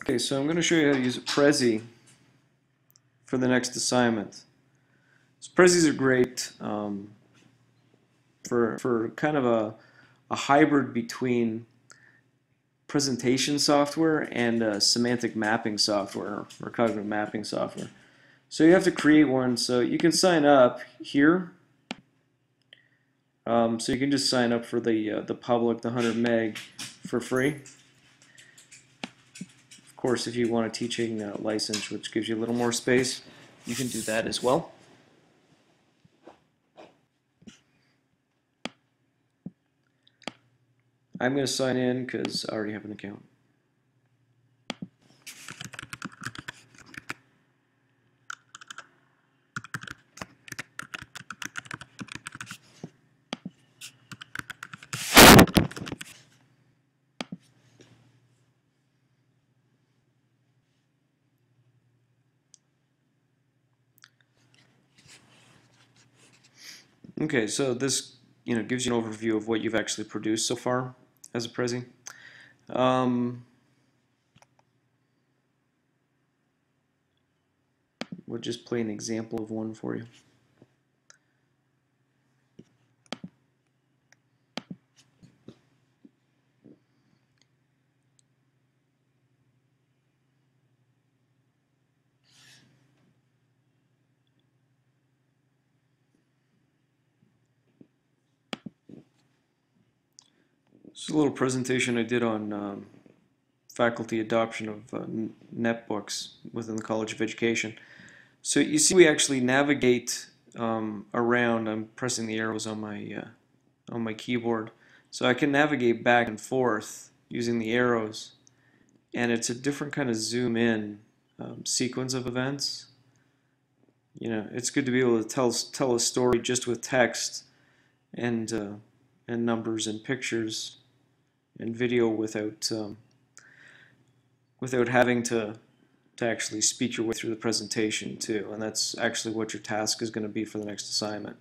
Okay, so I'm going to show you how to use Prezi for the next assignment. So Prezis are great for kind of a hybrid between presentation software and semantic mapping software or cognitive mapping software. So you have to create one. So you can sign up here. So you can just sign up for the public, the 100 meg, for free. Of course, if you want a teaching license, which gives you a little more space, you can do that as well. I'm going to sign in because I already have an account. Okay, so this gives you an overview of what you've actually produced so far as a Prezi. We'll just play an example of one for you. This is a little presentation I did on faculty adoption of netbooks within the College of Education. So you see we actually navigate around. I'm pressing the arrows on my keyboard. So I can navigate back and forth using the arrows, and it's a different kind of zoom in sequence of events. It's good to be able to tell a story just with text and numbers and pictures and video without having to actually speak your way through the presentation too. And that's actually what your task is going to be for the next assignment.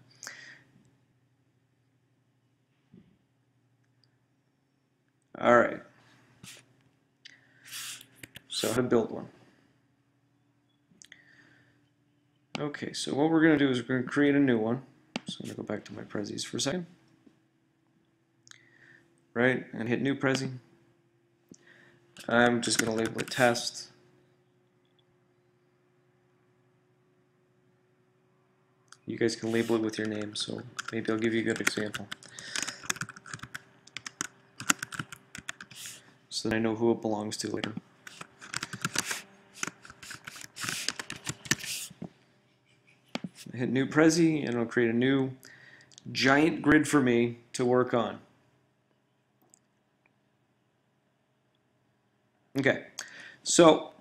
All right. So how to build one. Okay, so what we're going to do is we're going to create a new one. So I'm going to go back to my Prezis for a second. Right, and hit new Prezi. I'm just going to label it test. You guys can label it with your name, so maybe I'll give you a good example, so that I know who it belongs to later. I hit new Prezi, and it'll create a new giant grid for me to work on. Okay, so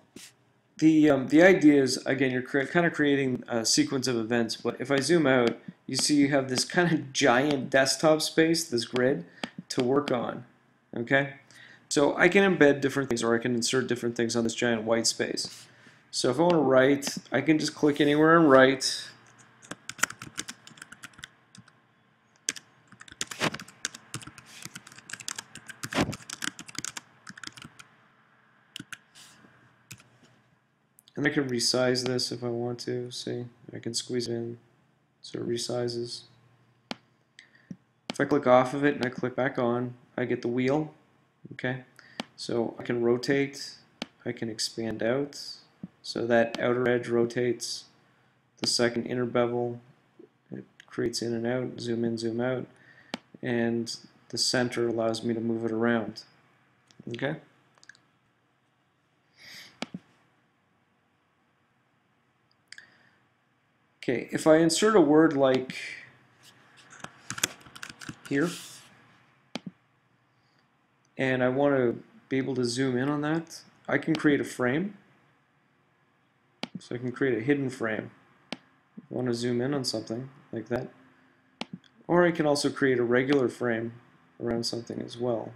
the idea is, again, you're kind of creating a sequence of events, but if I zoom out, you see you have this kind of giant desktop space, this grid, to work on. Okay, so I can embed different things, or I can insert different things on this giant white space. So if I want to write, I can just click anywhere and write. And I can resize this if I want to. See, I can squeeze it in so it resizes. If I click off of it and I click back on, I get the wheel. Okay, so I can rotate, I can expand out, so that outer edge rotates. The second inner bevel, it creates in and out, zoom in, zoom out, and the center allows me to move it around. Okay. Okay, if I insert a word like here, and I want to be able to zoom in on that, I can create a frame. So I can create a hidden frame. I want to zoom in on something like that. Or I can also create a regular frame around something as well.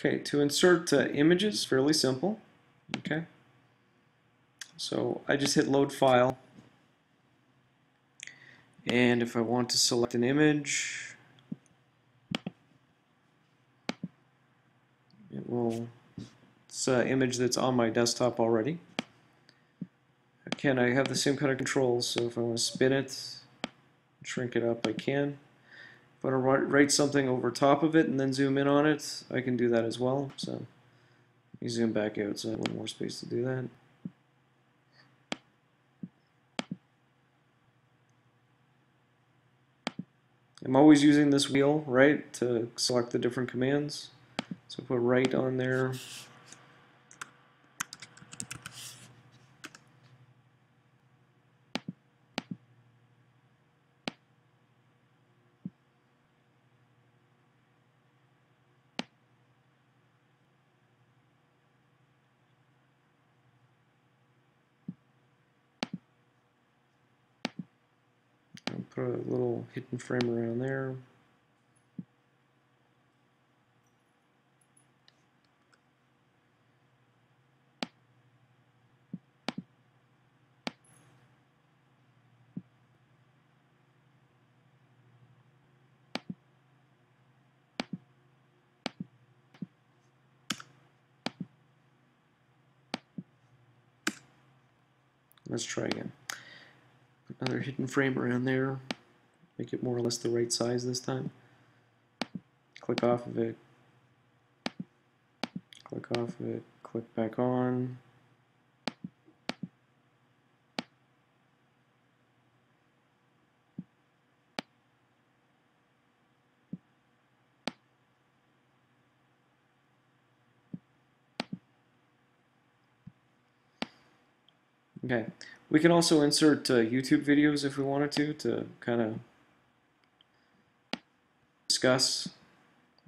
Okay, to insert images, fairly simple. Okay, so I just hit load file, and if I want to select an image, it's an image that's on my desktop already. Again, I have the same kind of controls, so if I want to spin it, shrink it up, I can. If I want to write something over top of it and then zoom in on it, I can do that as well. So let me zoom back out so I have a little more space to do that. I'm always using this wheel, right, to select the different commands. So put right on there. I'll put a little hidden frame around there. Let's try again. Put another hidden frame around there. Make it more or less the right size this time. Click off of it. Click off of it. Click back on. Okay, we can also insert YouTube videos if we wanted to kind of discuss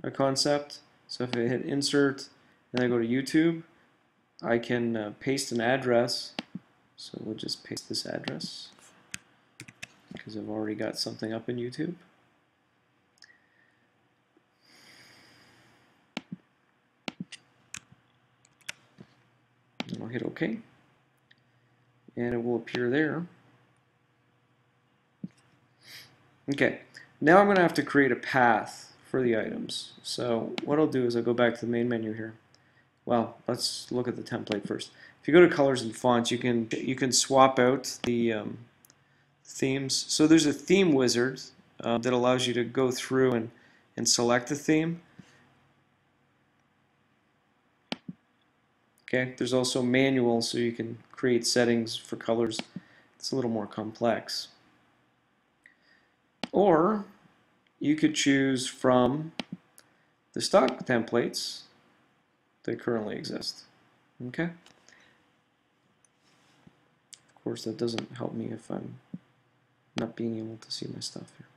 a concept. So if I hit insert and I go to YouTube, I can paste an address. So we'll just paste this address because I've already got something up in YouTube. And I'll hit OK. And it will appear there. Okay, now I'm going to have to create a path for the items. So what I'll do is I'll go back to the main menu here. Well, let's look at the template first. If you go to colors and fonts, you can swap out the themes. So there's a theme wizard that allows you to go through and select a theme. Okay, there's also manual, so you can create settings for colors. It's a little more complex. Or you could choose from the stock templates that currently exist. Okay? Of course, that doesn't help me if I'm not being able to see my stuff here.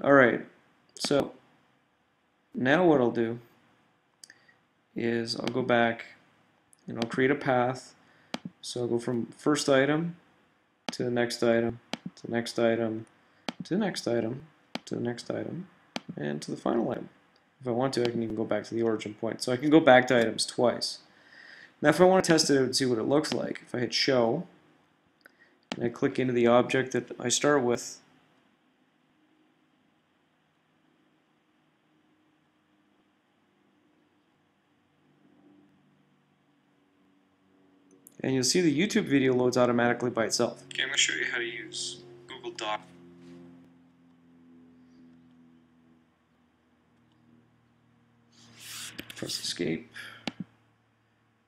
Alright, so now what I'll do is I'll go back and I'll create a path. So I'll go from first item to the next item, to the next item, to the next item, to the next item, and to the final item. If I want to, I can even go back to the origin point. So I can go back to items twice. Now if I want to test it out and see what it looks like, if I hit show, and I click into the object that I start with, and you'll see the YouTube video loads automatically by itself. Okay, I'm going to show you how to use Google Doc. Press escape,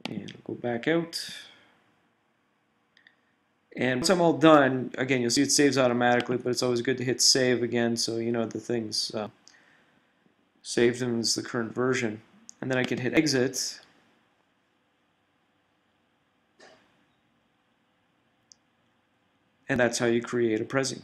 and I'll go back out. And once I'm all done, again, you'll see it saves automatically, but it's always good to hit save again so you know the thing's saved and it's the current version. And then I can hit exit. And that's how you create a Prezi.